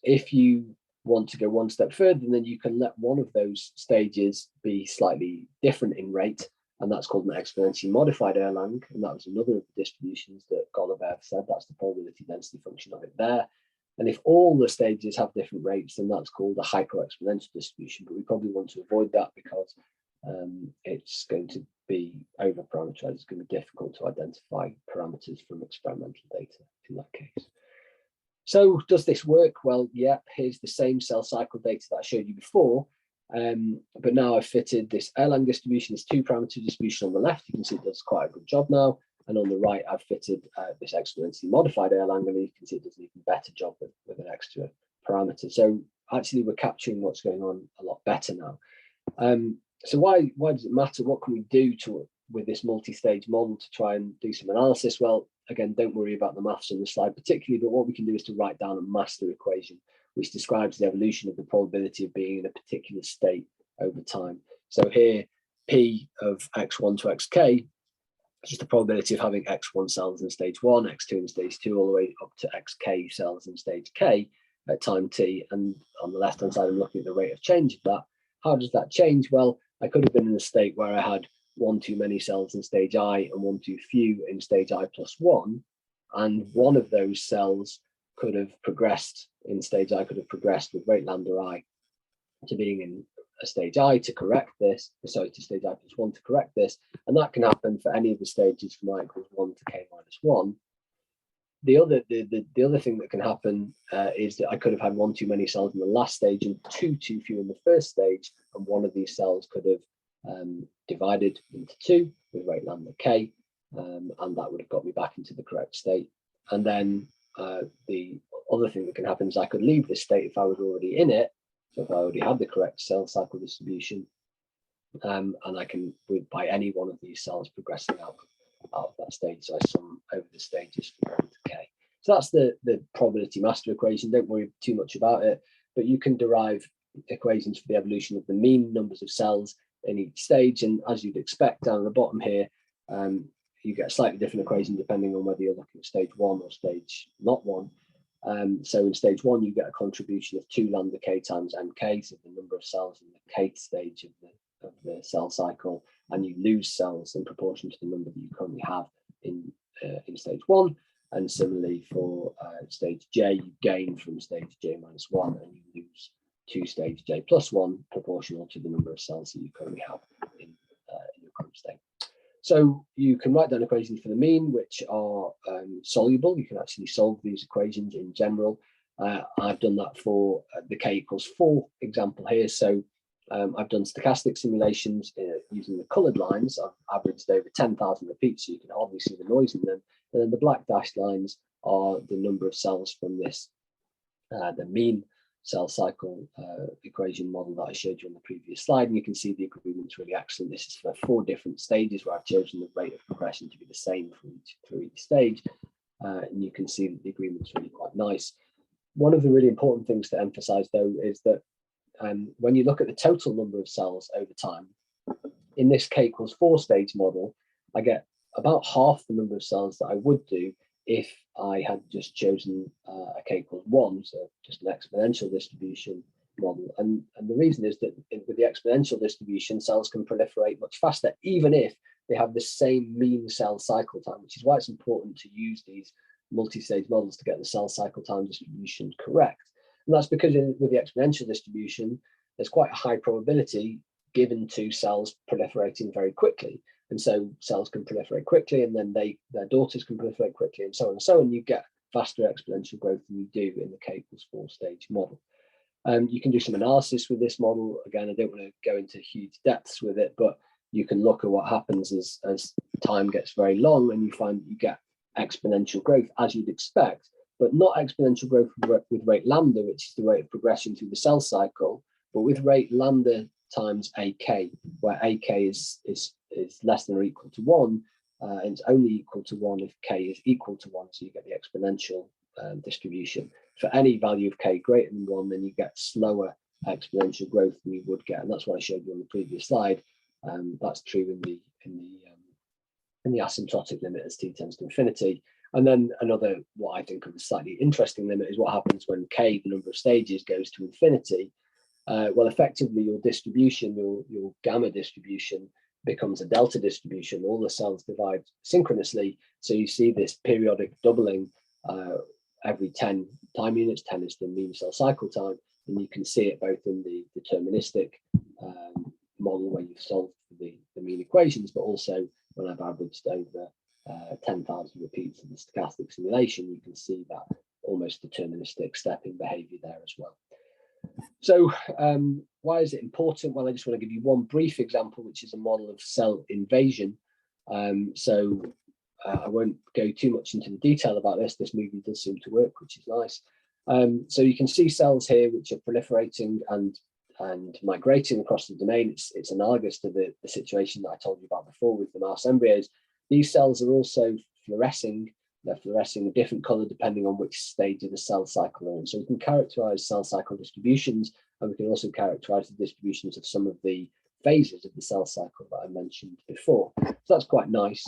If you want to go one step further, then you can let one of those stages be slightly different in rate, and that's called an exponentially modified Erlang, and that was another of the distributions that Golubev said that's the probability density function of it there. And if all the stages have different rates, then that's called a hyper-exponential distribution, but we probably want to avoid that because it's going to be over-parameterized. It's going to be difficult to identify parameters from experimental data in that case. So does this work? Well, yeah, here's the same cell cycle data that I showed you before, but now I've fitted this Erlang distribution, this two-parameter distribution on the left. You can see it does quite a good job now. And on the right, I've fitted this exponentially modified Erlang, and you can see it does an even better job with an extra parameter. So actually, we're capturing what's going on a lot better now. So why does it matter? What can we do with this multi-stage model to try and do some analysis? Well, again, don't worry about the maths on the slide particularly, but what we can do is to write down a master equation, which describes the evolution of the probability of being in a particular state over time. So here, P of x1 to xk, it's just the probability of having x1 cells in stage 1, x2 in stage 2, all the way up to xk cells in stage k at time t. And on the left-hand side, I'm looking at the rate of change of that. How does that change? Well, I could have been in a state where I had one too many cells in stage I and one too few in stage I plus 1. And one of those cells could have progressed in stage I, could have progressed with rate lambda I to being in a stage I to correct this, sorry, to stage I plus 1 to correct this. And that can happen for any of the stages from I equals 1 to k minus 1. The other thing that can happen is that I could have had one too many cells in the last stage and two too few in the first stage, and one of these cells could have divided into 2 with rate lambda k, and that would have got me back into the correct state. And then the other thing that can happen is I could leave this state if I was already in it, so if I already had the correct cell cycle distribution, and I can, by any one of these cells progressing out of that stage, so I sum over the stages from 1 to k. So that's the probability master equation. Don't worry too much about it, but you can derive equations for the evolution of the mean numbers of cells in each stage. And as you'd expect down at the bottom here, you get a slightly different equation depending on whether you're looking at stage 1 or stage not 1. So in stage 1, you get a contribution of 2 lambda k times mk, so the number of cells in the kth stage of the cell cycle, and you lose cells in proportion to the number that you currently have in stage 1. And similarly for stage j, you gain from stage j minus 1, and you lose to stage j plus 1 proportional to the number of cells that you currently have in your current state. So you can write down equations for the mean, which are soluble. You can actually solve these equations in general. I've done that for the k equals 4 example here. So I've done stochastic simulations using the colored lines. I've averaged over 10,000 repeats, so you can hardly see the noise in them. And then the black dashed lines are the number of cells from this, the mean cell cycle equation model that I showed you on the previous slide. And you can see the agreement's really excellent. This is for 4 different stages where I've chosen the rate of progression to be the same for each stage. And you can see that the agreement's really quite nice. One of the really important things to emphasize, though, is that when you look at the total number of cells over time, in this k equals 4 stage model, I get about half the number of cells that I would do if I had just chosen a k equals 1, so just an exponential distribution model. And the reason is that with the exponential distribution, cells can proliferate much faster, even if they have the same mean cell cycle time, which is why it's important to use these multi-stage models to get the cell cycle time distribution correct. And that's because with the exponential distribution, there's quite a high probability given to cells proliferating very quickly. And so cells can proliferate quickly, and then their daughters can proliferate quickly, and so on and so on. You get faster exponential growth than you do in the k equals 4 stage model. You can do some analysis with this model. Again, I don't want to go into huge depths with it, but you can look at what happens as time gets very long, and you find you get exponential growth as you'd expect, but not exponential growth with rate lambda, which is the rate of progression through the cell cycle, but with rate lambda times ak, where ak is less than or equal to 1, and it's only equal to 1 if k is equal to 1, so you get the exponential distribution. For any value of k greater than 1, then you get slower exponential growth than you would get, and that's what I showed you on the previous slide. That's true in the asymptotic limit as t tends to infinity. And then another, what I think of a slightly interesting limit, is what happens when k, the number of stages, goes to infinity. Well, effectively, your distribution, your gamma distribution, becomes a delta distribution. All the cells divide synchronously. So you see this periodic doubling every 10 time units. 10 is the mean cell cycle time. And you can see it both in the deterministic model where you've solved the mean equations, but also when I've averaged over 10,000 repeats of the stochastic simulation, you can see that almost deterministic stepping behavior there as well. So why is it important? Well, I just want to give you one brief example, which is a model of cell invasion. I won't go too much into the detail about this. This movie does seem to work, which is nice. So you can see cells here which are proliferating and migrating across the domain. It's analogous to the situation that I told you about before with the mouse embryos. These cells are also fluorescing. They're fluorescing a different color depending on which stage of the cell cycle they're in. So we can characterize cell cycle distributions, and we can also characterize the distributions of some of the phases of the cell cycle that I mentioned before. So that's quite nice.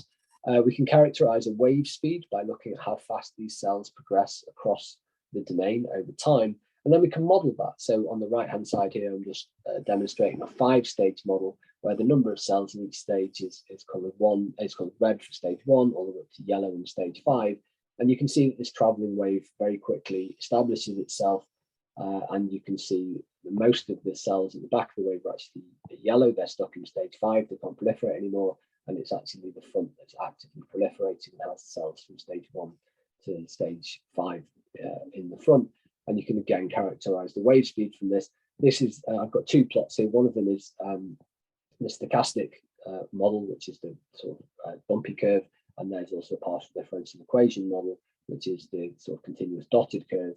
We can characterize a wave speed by looking at how fast these cells progress across the domain over time. And then we can model that. So on the right-hand side here, I'm just demonstrating a 5-stage model where the number of cells in each stage is colored red for stage 1, all the way up to yellow in stage 5. And you can see that this traveling wave very quickly establishes itself. And you can see that most of the cells at the back of the wave are actually yellow. They're stuck in stage 5. They can't proliferate anymore. And it's actually the front that's actively proliferating and has cells from stage 1 to stage 5 in the front. And you can again characterize the wave speed from this. This is, I've got 2 plots here. One of them is the stochastic model, which is the sort of bumpy curve. And there's also a partial differential equation model, which is the sort of continuous dotted curve.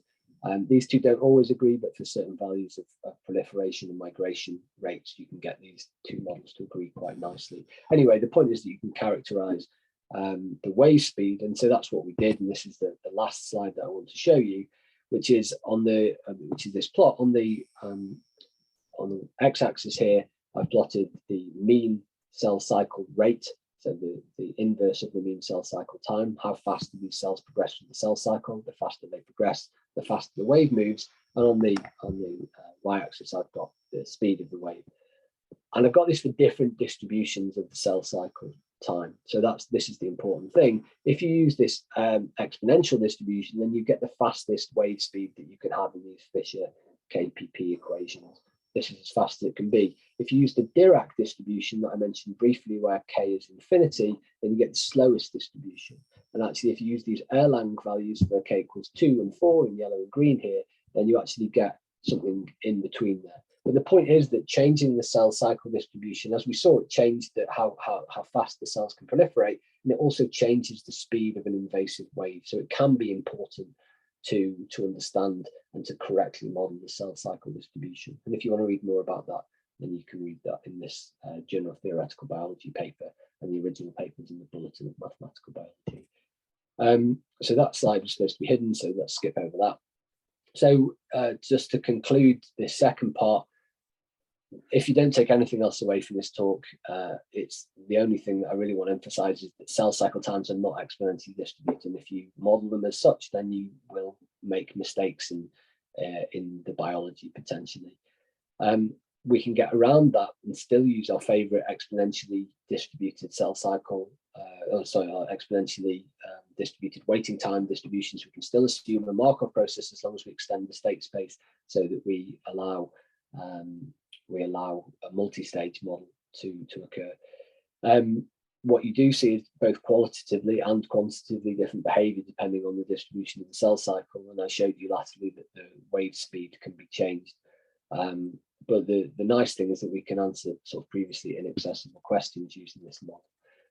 These two don't always agree, but for certain values of proliferation and migration rates, you can get these 2 models to agree quite nicely. Anyway, the point is that you can characterize the wave speed. And so that's what we did. And this is the last slide that I want to show you, which is on the which is this plot on the x-axis here. I've plotted the mean cell cycle rate, so the inverse of the mean cell cycle time. How fast do these cells progress through the cell cycle? The faster they progress, the faster the wave moves. And on the y-axis, I've got the speed of the wave. And I've got this for different distributions of the cell cycle time. So this is the important thing. If you use this exponential distribution, then you get the fastest wave speed that you can have in these Fisher KPP equations. This is as fast as it can be. If you use the Dirac distribution that I mentioned briefly, where k is infinity, then you get the slowest distribution. And actually, if you use these Erlang values for k equals 2 and 4 in yellow and green here, then you actually get something in between there. But the point is that changing the cell cycle distribution, as we saw, it changed how fast the cells can proliferate, and it also changes the speed of an invasive wave. So it can be important to understand and to correctly model the cell cycle distribution. And if you want to read more about that, then you can read that in this Journal of Theoretical Biology paper, and the original papers in the Bulletin of Mathematical Biology. So that slide was supposed to be hidden, so let's skip over that. So just to conclude this second part, if you don't take anything else away from this talk, it's the only thing that I really want to emphasize is that cell cycle times are not exponentially distributed. And if you model them as such, then you will make mistakes in the biology potentially. We can get around that and still use our favorite exponentially distributed cell cycle, our exponentially distributed waiting time distributions. We can still assume a Markov process as long as we extend the state space so that we allow a multi-stage model to occur. What you do see is both qualitatively and quantitatively different behavior depending on the distribution of the cell cycle. And I showed you latterly that the wave speed can be changed. But the nice thing is that we can answer sort of previously inaccessible questions using this model.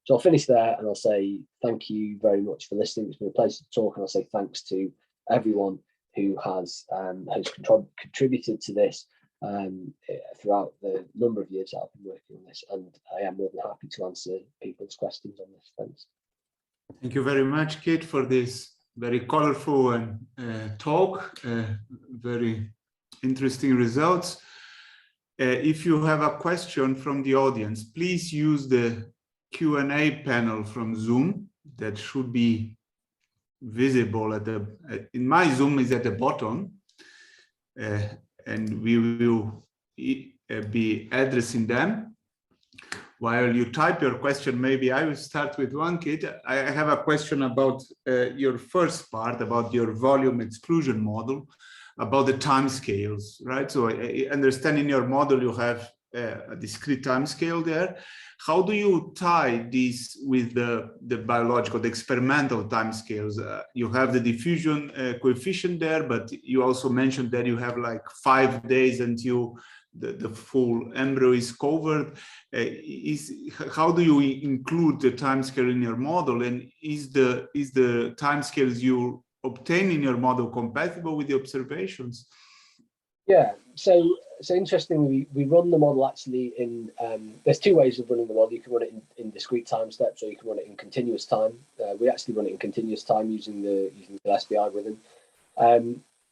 So I'll finish there and I'll say thank you very much for listening. It's been a pleasure to talk, and I'll say thanks to everyone who has contributed to this throughout the number of years that I've been working on this, and I am more than happy to answer people's questions on this. Thanks. Thank you very much, Kit, for this very colorful and talk, very interesting results. If you have a question from the audience, please use the Q&A panel from Zoom that should be visible at in my Zoom is at the bottom, and we will be addressing them. while you type your question, maybe I will start with one, Kit. I have a question about your first part, about your volume exclusion model, about the time scales, right? So I understand in your model you have a discrete time scale there. How do you tie this with the biological, the experimental time scales? You have the diffusion coefficient there, but you also mentioned that you have like 5 days until the full embryo is covered. How do you include the time scale in your model? And is the time scales you obtain in your model compatible with the observations? Yeah, so interestingly, we run the model actually in, there's two ways of running the model. You can run it in discrete time steps, or you can run it in continuous time. We actually run it in continuous time using the LSB algorithm.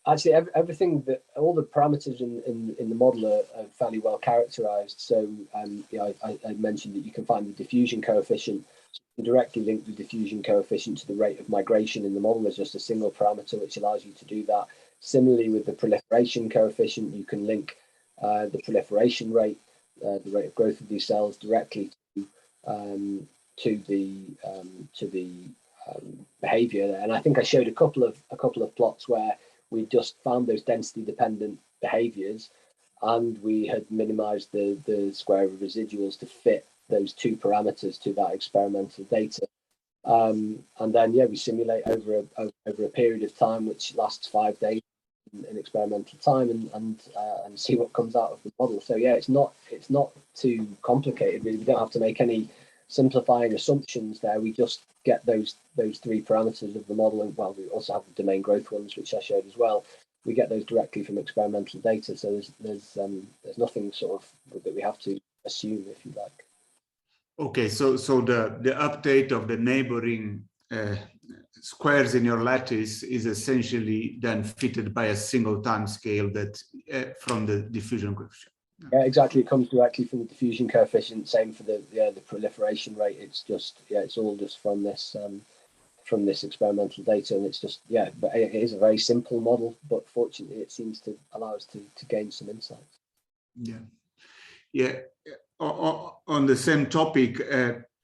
Actually, everything all the parameters in the model are fairly well characterized. So I mentioned that you can find the diffusion coefficient. So you can directly link the diffusion coefficient to the rate of migration in the model as just a single parameter, which allows you to do that. Similarly, with the proliferation coefficient, you can link the proliferation rate, the rate of growth of these cells, directly to the behavior there. And I think I showed a couple of plots where we just found those density dependent behaviors, and we had minimized the square root of residuals to fit those two parameters to that experimental data. And then, yeah, we simulate over a period of time, which lasts 5 days in experimental time, and see what comes out of the model. So yeah, it's not too complicated. We don't have to make any simplifying assumptions there. We just get those three parameters of the model, and well, we also have the domain growth ones, which I showed as well. We get those directly from experimental data. So there's nothing sort of that we have to assume, if you like. Okay, so the update of the neighboring squares in your lattice is essentially then fitted by a single time scale that from the diffusion coefficient. Yeah, exactly. It comes directly from the diffusion coefficient. Same for the proliferation rate. It's just it's all just from this experimental data, and it's just but it is a very simple model, but fortunately it seems to allow us to gain some insights. Yeah. On the same topic,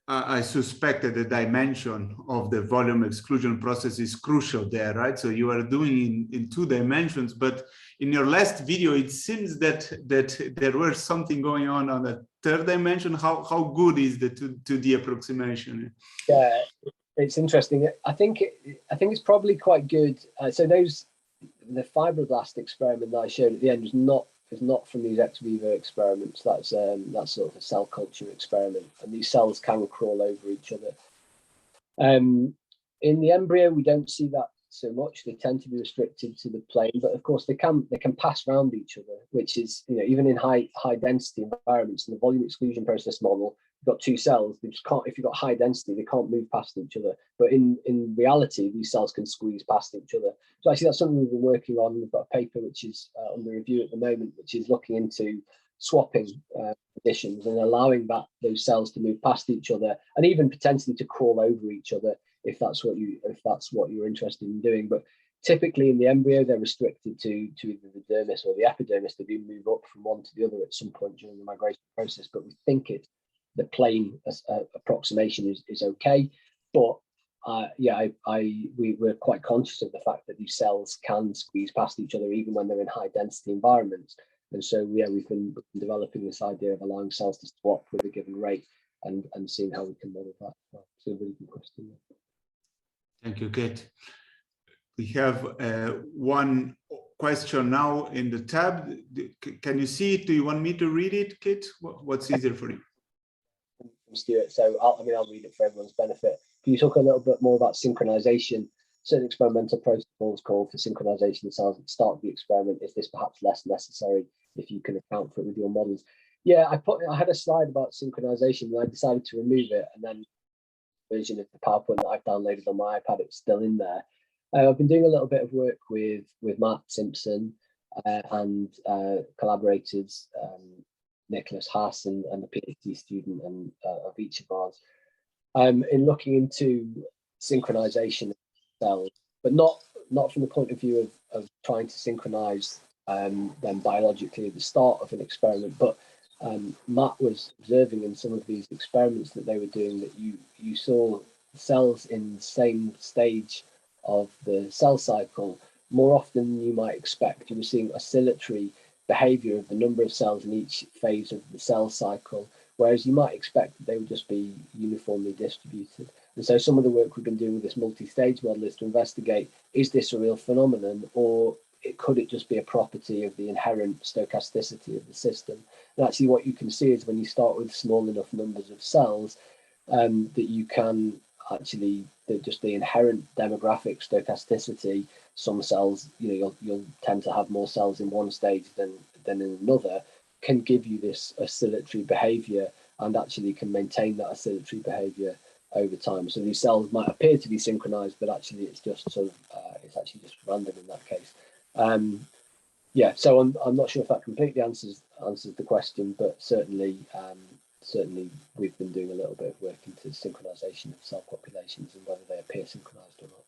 I suspect that the dimension of the volume exclusion process is crucial there, right? So you are doing in 2 dimensions, but in your last video, it seems that there was something going on a 3rd dimension. How good is the 2D approximation? Yeah, it's interesting. I think it's probably quite good. So the fibroblast experiment that I showed at the end is not from these ex vivo experiments. That's sort of a cell culture experiment, and these cells can crawl over each other. In the embryo, we don't see that so much. They tend to be restricted to the plane, but of course they can pass around each other, which is, even in high density environments. In the volume exclusion process model, you've got 2 cells. They just can't, if you've got high density, they can't move past each other. But in reality, these cells can squeeze past each other. So actually, that's something we've been working on. We've got a paper which is under review at the moment, which is looking into swapping conditions and allowing those cells to move past each other, and even potentially to crawl over each other if that's what you're interested in doing. But typically in the embryo, they're restricted to either the dermis or the epidermis. They do move up from one to the other at some point during the migration process, but we think the plane approximation is okay. But we're quite conscious of the fact that these cells can squeeze past each other even when they're in high density environments. And so we've been developing this idea of allowing cells to swap with a given rate and seeing how we can model that. So a really good question. Thank you, Kit. We have one question now in the tab. Can you see it? Do you want me to read it, Kit? What's easier for you? Stuart. So I'll read it for everyone's benefit. Can you talk a little bit more about synchronization? Certain experimental protocols call for synchronization of cells at the start of the experiment. Is this perhaps less necessary if you can account for it with your models? Yeah, I had a slide about synchronization, and I decided to remove it, and then version of the PowerPoint that I've downloaded on my iPad, it's still in there. I've been doing a little bit of work with Matt Simpson and collaborators, Nicholas Haas and a PhD student of each of ours, in looking into synchronization of cells, but not from the point of view of trying to synchronize them biologically at the start of an experiment, but Matt was observing in some of these experiments that they were doing that you saw cells in the same stage of the cell cycle more often than you might expect. You were seeing oscillatory behavior of the number of cells in each phase of the cell cycle, whereas you might expect that they would just be uniformly distributed. And so some of the work we've been doing with this multi-stage model is to investigate, is this a real phenomenon, or could it just be a property of the inherent stochasticity of the system? And actually what you can see is when you start with small enough numbers of cells, that you can actually, just the inherent demographic stochasticity, some cells, you'll tend to have more cells in one stage than in another, can give you this oscillatory behavior and actually can maintain that oscillatory behavior over time. So these cells might appear to be synchronized, but actually it's just sort of, it's actually just random in that case. Yeah, so I'm not sure if that completely answers the question, but certainly we've been doing a little bit of work into synchronization of cell populations and whether they appear synchronized or not.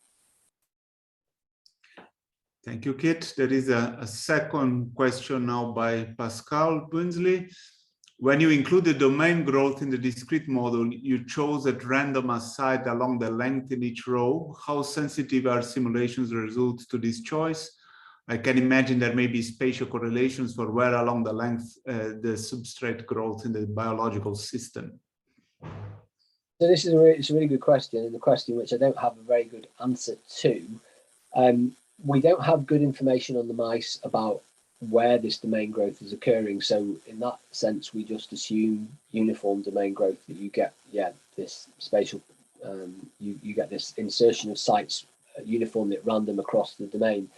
Thank you, Kit. There is a second question now by Pascal Bunsley. When you include the domain growth in the discrete model, you chose at random a site along the length in each row. How sensitive are simulations results to this choice? I can imagine there may be spatial correlations for where along the length the substrate growth in the biological system. So this is it's a really good question, and a question which I don't have a very good answer to. We don't have good information on the mice about where this domain growth is occurring. So in that sense, we just assume uniform domain growth, that you get, this spatial, you get this insertion of sites uniformly at random across the domain.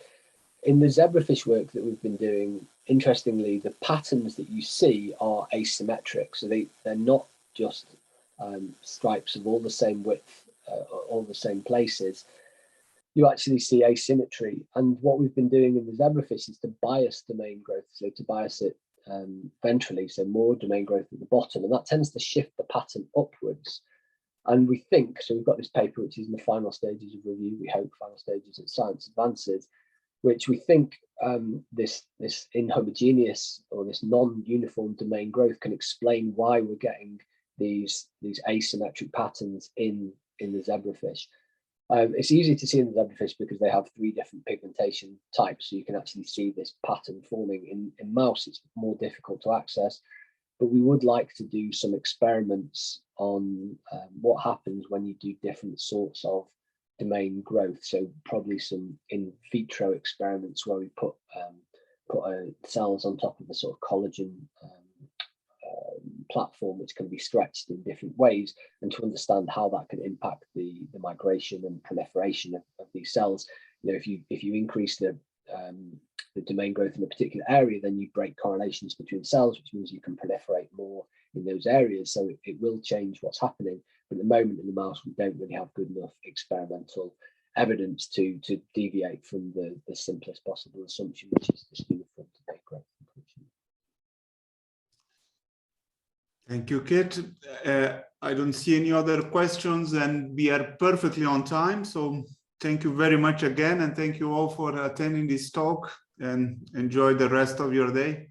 In the zebrafish work that we've been doing, interestingly, the patterns that you see are asymmetric. So they're not just stripes of all the same width, all the same places. You actually see asymmetry. And what we've been doing in the zebrafish is to bias domain growth, so to bias it ventrally, so more domain growth at the bottom, and that tends to shift the pattern upwards. And we think, so we've got this paper which is in the final stages of review, we hope final stages at Science Advances, which we think this inhomogeneous or this non-uniform domain growth can explain why we're getting these asymmetric patterns in the zebrafish. It's easy to see in the zebrafish because they have 3 different pigmentation types, so you can actually see this pattern forming. In mouse, it's more difficult to access, but we would like to do some experiments on what happens when you do different sorts of domain growth. So probably some in vitro experiments where we put cells on top of a sort of collagen platform which can be stretched in different ways, and to understand how that can impact the migration and proliferation of these cells. If you increase the domain growth in a particular area, then you break correlations between cells, which means you can proliferate more in those areas. So it will change what's happening. But at the moment in the mouse, we don't really have good enough experimental evidence to deviate from the simplest possible assumption, which is this uniform domain growth. Thank you, Kit. I don't see any other questions, and we are perfectly on time. So thank you very much again, and thank you all for attending this talk, and enjoy the rest of your day.